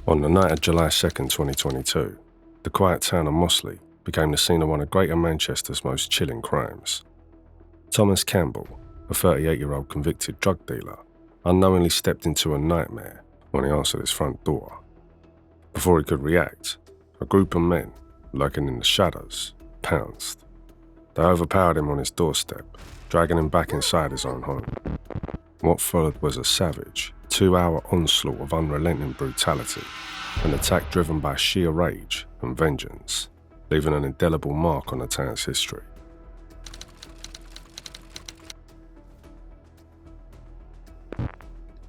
On the night of July 2nd, 2022, the quiet town of Mossley became the scene of one of Greater Manchester's most chilling crimes. Thomas Campbell, a 38-year-old convicted drug dealer, unknowingly stepped into a nightmare when he answered his front door. Before he could react, a group of men, lurking in the shadows, pounced. They overpowered him on his doorstep, dragging him back inside his own home. What followed was a savage, 2-hour onslaught of unrelenting brutality, an attack driven by sheer rage and vengeance, leaving an indelible mark on the town's history.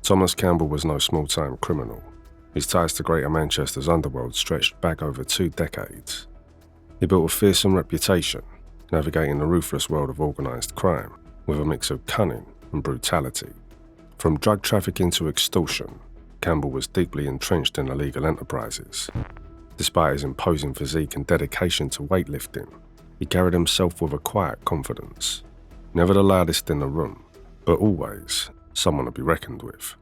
Thomas Campbell was no small-time criminal. His ties to Greater Manchester's underworld stretched back over 2 decades. He built a fearsome reputation, navigating the ruthless world of organised crime with a mix of cunning and brutality. From drug trafficking to extortion, Campbell was deeply entrenched in illegal enterprises. Despite his imposing physique and dedication to weightlifting, he carried himself with a quiet confidence. Never the loudest in the room, but always someone to be reckoned with.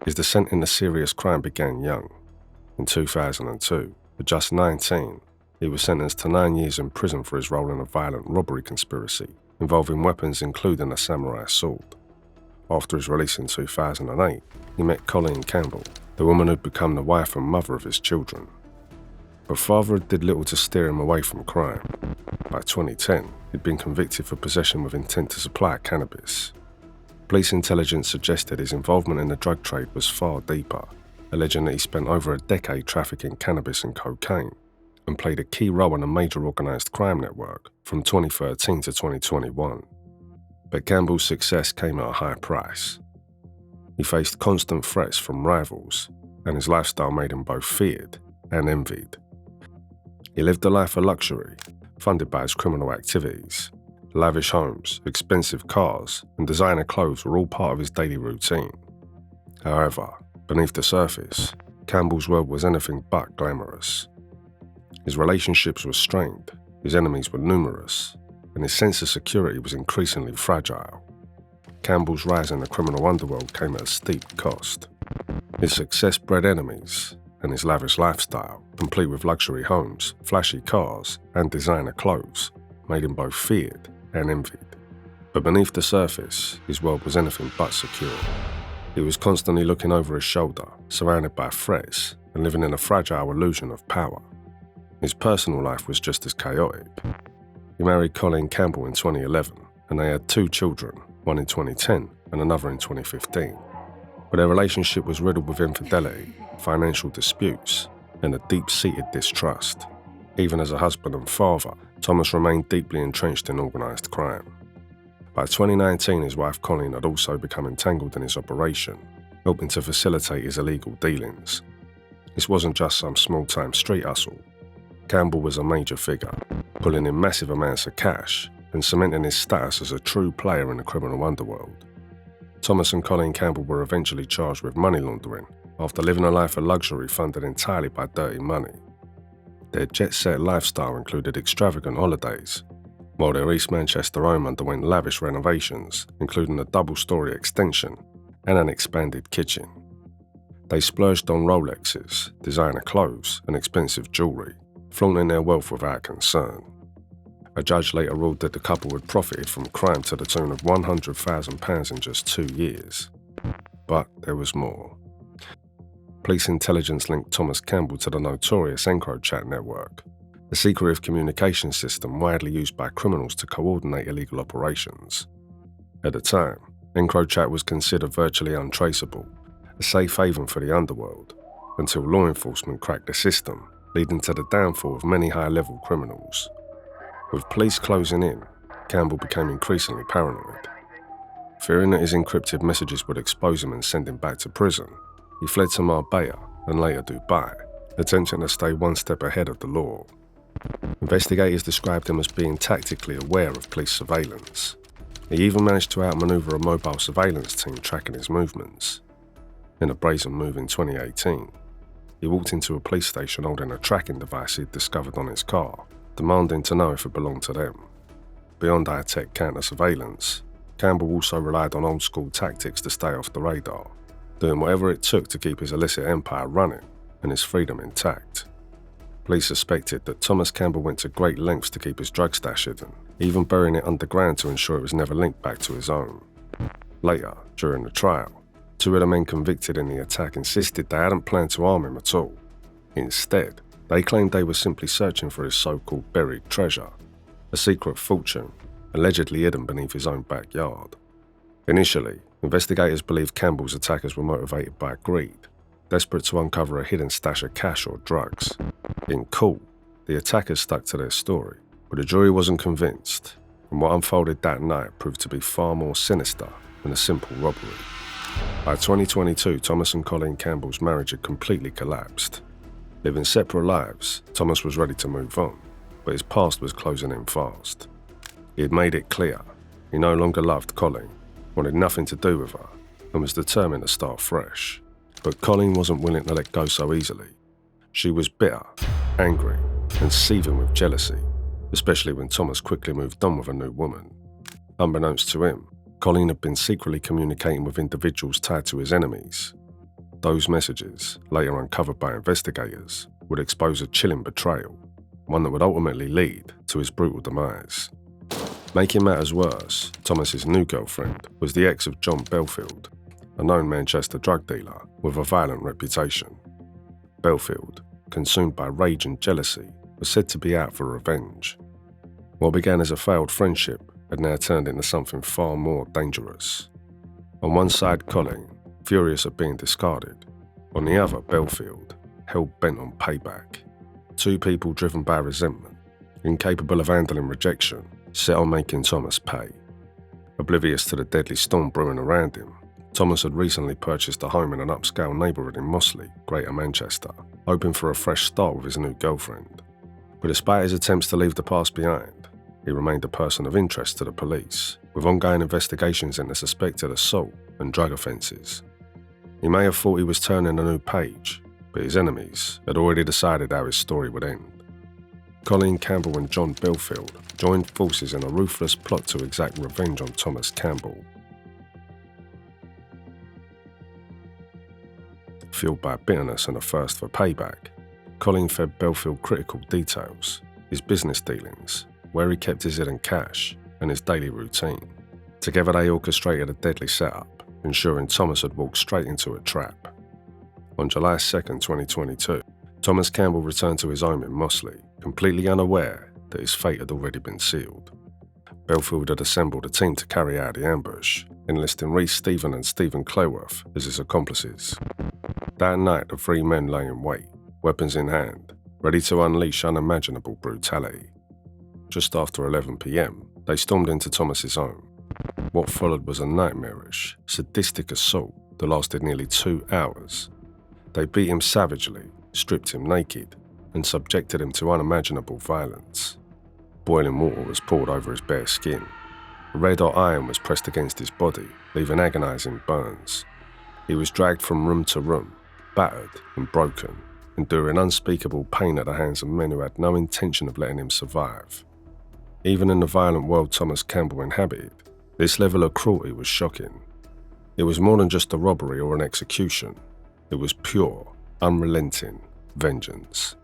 His descent into serious crime began young. In 2002, at just 19, he was sentenced to 9 years in prison for his role in a violent robbery conspiracy involving weapons including a samurai sword. After his release in 2008, he met Colleen Campbell, the woman who'd become the wife and mother of his children. But father did little to steer him away from crime. By 2010, he'd been convicted for possession with intent to supply cannabis. Police intelligence suggested his involvement in the drug trade was far deeper, alleging that he spent over a decade trafficking cannabis and cocaine, and played a key role in a major organised crime network from 2013 to 2021. But Campbell's success came at a high price. He faced constant threats from rivals, and his lifestyle made him both feared and envied. He lived a life of luxury, funded by his criminal activities. Lavish homes, expensive cars, and designer clothes were all part of his daily routine. However, beneath the surface, Campbell's world was anything but glamorous. His relationships were strained, his enemies were numerous, and his sense of security was increasingly fragile. Campbell's rise in the criminal underworld came at a steep cost. His success bred enemies, and his lavish lifestyle, complete with luxury homes, flashy cars, and designer clothes, made him both feared and envied. But beneath the surface, his world was anything but secure. He was constantly looking over his shoulder, surrounded by threats, and living in a fragile illusion of power. His personal life was just as chaotic. He married Colleen Campbell in 2011, and they had 2 children, one in 2010 and another in 2015. But their relationship was riddled with infidelity, financial disputes, and a deep-seated distrust. Even as a husband and father, Thomas remained deeply entrenched in organised crime. By 2019, his wife Colleen had also become entangled in his operation, helping to facilitate his illegal dealings. This wasn't just some small-time street hustle. Campbell was a major figure, pulling in massive amounts of cash and cementing his status as a true player in the criminal underworld. Thomas and Colleen Campbell were eventually charged with money laundering after living a life of luxury funded entirely by dirty money. Their jet-set lifestyle included extravagant holidays, while their East Manchester home underwent lavish renovations, including a double-storey extension and an expanded kitchen. They splurged on Rolexes, designer clothes, and expensive jewellery, flaunting their wealth without concern. A judge later ruled that the couple had profited from crime to the tune of £100,000 in just 2 years. But there was more. Police intelligence linked Thomas Campbell to the notorious EncroChat network, a secretive communication system widely used by criminals to coordinate illegal operations. At the time, EncroChat was considered virtually untraceable, a safe haven for the underworld, until law enforcement cracked the system, leading to the downfall of many high-level criminals. With police closing in, Campbell became increasingly paranoid. Fearing that his encrypted messages would expose him and send him back to prison, he fled to Marbella and later Dubai, attempting to stay one step ahead of the law. Investigators described him as being tactically aware of police surveillance. He even managed to outmaneuver a mobile surveillance team tracking his movements. In a brazen move in 2018, he walked into a police station holding a tracking device he'd discovered on his car, demanding to know if it belonged to them. Beyond high-tech counter-surveillance, Campbell also relied on old-school tactics to stay off the radar, doing whatever it took to keep his illicit empire running, and his freedom intact. Police suspected that Thomas Campbell went to great lengths to keep his drug stash hidden, even burying it underground to ensure it was never linked back to his own. Later, during the trial, two of the men convicted in the attack insisted they hadn't planned to harm him at all. Instead, they claimed they were simply searching for his so-called buried treasure, a secret fortune allegedly hidden beneath his own backyard. Initially, investigators believed Campbell's attackers were motivated by greed, desperate to uncover a hidden stash of cash or drugs. In court, the attackers stuck to their story, but the jury wasn't convinced, and what unfolded that night proved to be far more sinister than a simple robbery. By 2022, Thomas and Colleen Campbell's marriage had completely collapsed. Living separate lives, Thomas was ready to move on, but his past was closing in fast. He had made it clear he no longer loved Colleen, wanted nothing to do with her, and was determined to start fresh. But Colleen wasn't willing to let go so easily. She was bitter, angry, and seething with jealousy, especially when Thomas quickly moved on with a new woman. Unbeknownst to him, Colleen had been secretly communicating with individuals tied to his enemies. Those messages, later uncovered by investigators, would expose a chilling betrayal, one that would ultimately lead to his brutal demise. Making matters worse, Thomas's new girlfriend was the ex of John Belfield, a known Manchester drug dealer with a violent reputation. Belfield, consumed by rage and jealousy, was said to be out for revenge. What began as a failed friendship had now turned into something far more dangerous. On one side, Colleen, furious at being discarded. On the other, Belfield, hell-bent on payback. Two people driven by resentment, incapable of handling rejection, set on making Thomas pay. Oblivious to the deadly storm brewing around him, Thomas had recently purchased a home in an upscale neighbourhood in Mossley, Greater Manchester, hoping for a fresh start with his new girlfriend. But despite his attempts to leave the past behind, he remained a person of interest to the police, with ongoing investigations into suspected assault and drug offences. He may have thought he was turning a new page, but his enemies had already decided how his story would end. Colleen Campbell and John Belfield joined forces in a ruthless plot to exact revenge on Thomas Campbell. Fueled by bitterness and a thirst for payback, Colleen fed Belfield critical details, his business dealings, where he kept his hidden cash, and his daily routine. Together they orchestrated a deadly setup, ensuring Thomas had walked straight into a trap. On July 2nd, 2022, Thomas Campbell returned to his home in Mossley, completely unaware that his fate had already been sealed. Belfield had assembled a team to carry out the ambush, enlisting Reece Stephen and Stephen Cleworth as his accomplices. That night, the three men lay in wait, weapons in hand, ready to unleash unimaginable brutality. Just after 11 p.m, they stormed into Thomas's home. What followed was a nightmarish, sadistic assault that lasted nearly 2 hours. They beat him savagely, stripped him naked, and subjected him to unimaginable violence. Boiling water was poured over his bare skin. Red-hot iron was pressed against his body, leaving agonizing burns. He was dragged from room to room, battered and broken, enduring unspeakable pain at the hands of men who had no intention of letting him survive. Even in the violent world Thomas Campbell inhabited, this level of cruelty was shocking. It was more than just a robbery or an execution. It was pure, unrelenting vengeance.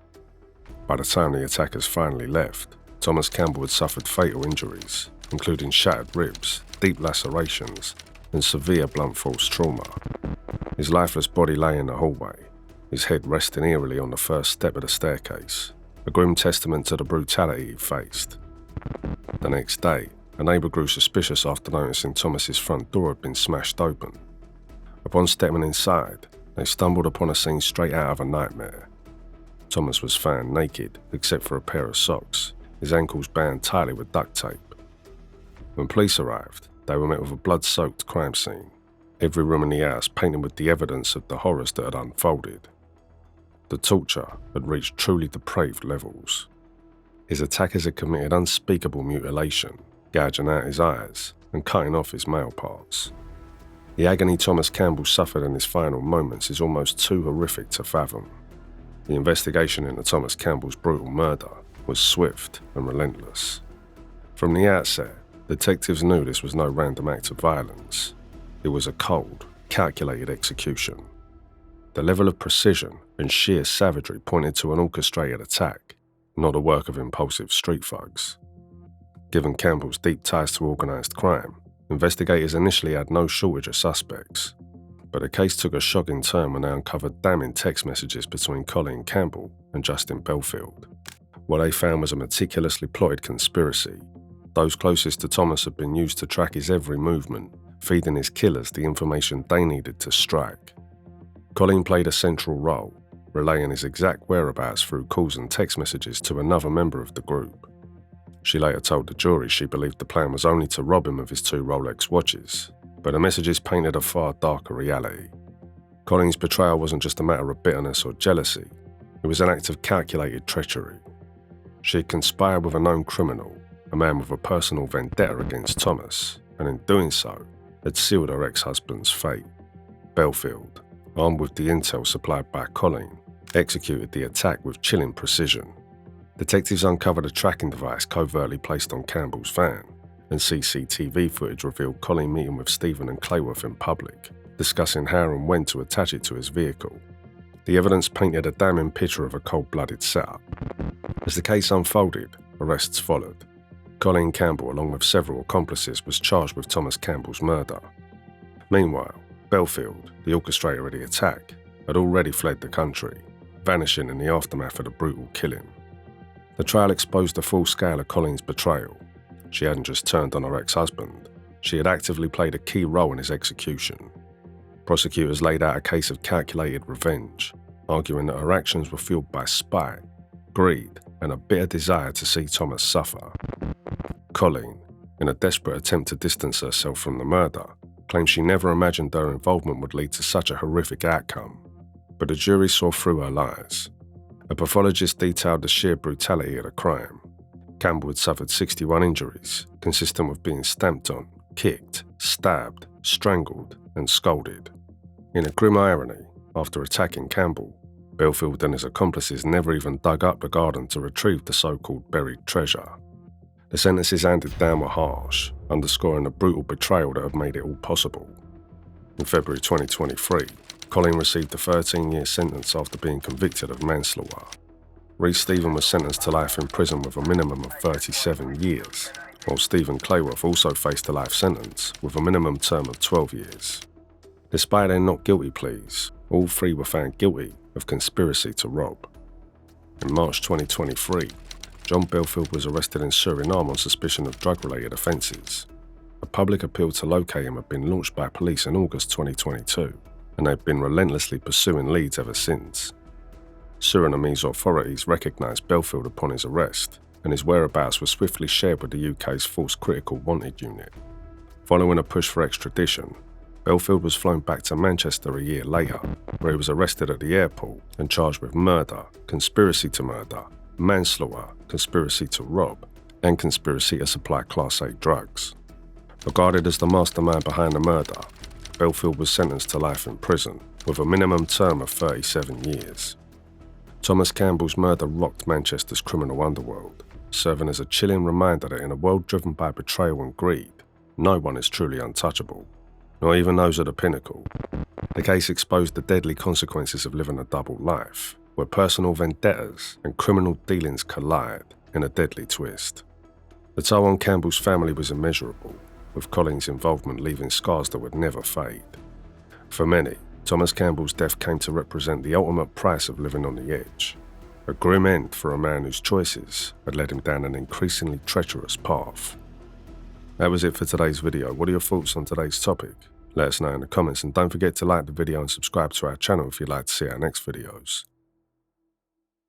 By the time the attackers finally left, Thomas Campbell had suffered fatal injuries, including shattered ribs, deep lacerations, and severe blunt force trauma. His lifeless body lay in the hallway, his head resting eerily on the first step of the staircase, a grim testament to the brutality he faced. The next day, a neighbour grew suspicious after noticing Thomas's front door had been smashed open. Upon stepping inside, they stumbled upon a scene straight out of a nightmare. Thomas was found naked, except for a pair of socks, his ankles bound tightly with duct tape. When police arrived, they were met with a blood-soaked crime scene, every room in the house painted with the evidence of the horrors that had unfolded. The torture had reached truly depraved levels. His attackers had committed unspeakable mutilation, gouging out his eyes and cutting off his male parts. The agony Thomas Campbell suffered in his final moments is almost too horrific to fathom. The investigation into Thomas Campbell's brutal murder was swift and relentless. From the outset, detectives knew this was no random act of violence. It was a cold, calculated execution. The level of precision and sheer savagery pointed to an orchestrated attack, not a work of impulsive street thugs. Given Campbell's deep ties to organised crime, investigators initially had no shortage of suspects. But the case took a shocking turn when they uncovered damning text messages between Colleen Campbell and Justin Belfield. What they found was a meticulously plotted conspiracy. Those closest to Thomas had been used to track his every movement, feeding his killers the information they needed to strike. Colleen played a central role, relaying his exact whereabouts through calls and text messages to another member of the group. She later told the jury she believed the plan was only to rob him of his 2 Rolex watches, but the messages painted a far darker reality. Colleen's betrayal wasn't just a matter of bitterness or jealousy, it was an act of calculated treachery. She had conspired with a known criminal, a man with a personal vendetta against Thomas, and in doing so, had sealed her ex-husband's fate. Belfield, armed with the intel supplied by Colleen, executed the attack with chilling precision. Detectives uncovered a tracking device covertly placed on Campbell's van, and CCTV footage revealed Colleen meeting with Stephen and Clayworth in public, discussing how and when to attach it to his vehicle. The evidence painted a damning picture of a cold-blooded setup. As the case unfolded, arrests followed. Colleen Campbell, along with several accomplices, was charged with Thomas Campbell's murder. Meanwhile, Belfield, the orchestrator of the attack, had already fled the country, vanishing in the aftermath of the brutal killing. The trial exposed the full scale of Colleen's betrayal. She hadn't just turned on her ex-husband, she had actively played a key role in his execution. Prosecutors laid out a case of calculated revenge, arguing that her actions were fueled by spite, greed, and a bitter desire to see Thomas suffer. Colleen, in a desperate attempt to distance herself from the murder, claimed she never imagined her involvement would lead to such a horrific outcome. But the jury saw through her lies. A pathologist detailed the sheer brutality of the crime. Campbell had suffered 61 injuries, consistent with being stamped on, kicked, stabbed, strangled, and scalded. In a grim irony, after attacking Campbell, Belfield and his accomplices never even dug up the garden to retrieve the so-called buried treasure. The sentences handed down were harsh, underscoring the brutal betrayal that had made it all possible. In February 2023, Colleen received a 13-year sentence after being convicted of manslaughter. Reece Stephen was sentenced to life in prison with a minimum of 37 years, while Stephen Clayworth also faced a life sentence with a minimum term of 12 years. Despite their not guilty pleas, all 3 were found guilty of conspiracy to rob. In March 2023, John Belfield was arrested in Suriname on suspicion of drug-related offences. A public appeal to locate him had been launched by police in August 2022, and they've been relentlessly pursuing leads ever since. Surinamese authorities recognised Belfield upon his arrest, and his whereabouts were swiftly shared with the UK's Force Critical Wanted Unit. Following a push for extradition, Belfield was flown back to Manchester a year later, where he was arrested at the airport and charged with murder, conspiracy to murder, manslaughter, conspiracy to rob, and conspiracy to supply Class A drugs. Regarded as the mastermind behind the murder, Belfield was sentenced to life in prison, with a minimum term of 37 years. Thomas Campbell's murder rocked Manchester's criminal underworld, serving as a chilling reminder that in a world driven by betrayal and greed, no one is truly untouchable, not even those at the pinnacle. The case exposed the deadly consequences of living a double life, where personal vendettas and criminal dealings collide in a deadly twist. The toll on Campbell's family was immeasurable, with Colleen's involvement leaving scars that would never fade. For many, Thomas Campbell's death came to represent the ultimate price of living on the edge, a grim end for a man whose choices had led him down an increasingly treacherous path. That was it for today's video. What are your thoughts on today's topic? Let us know in the comments, and don't forget to like the video and subscribe to our channel if you'd like to see our next videos.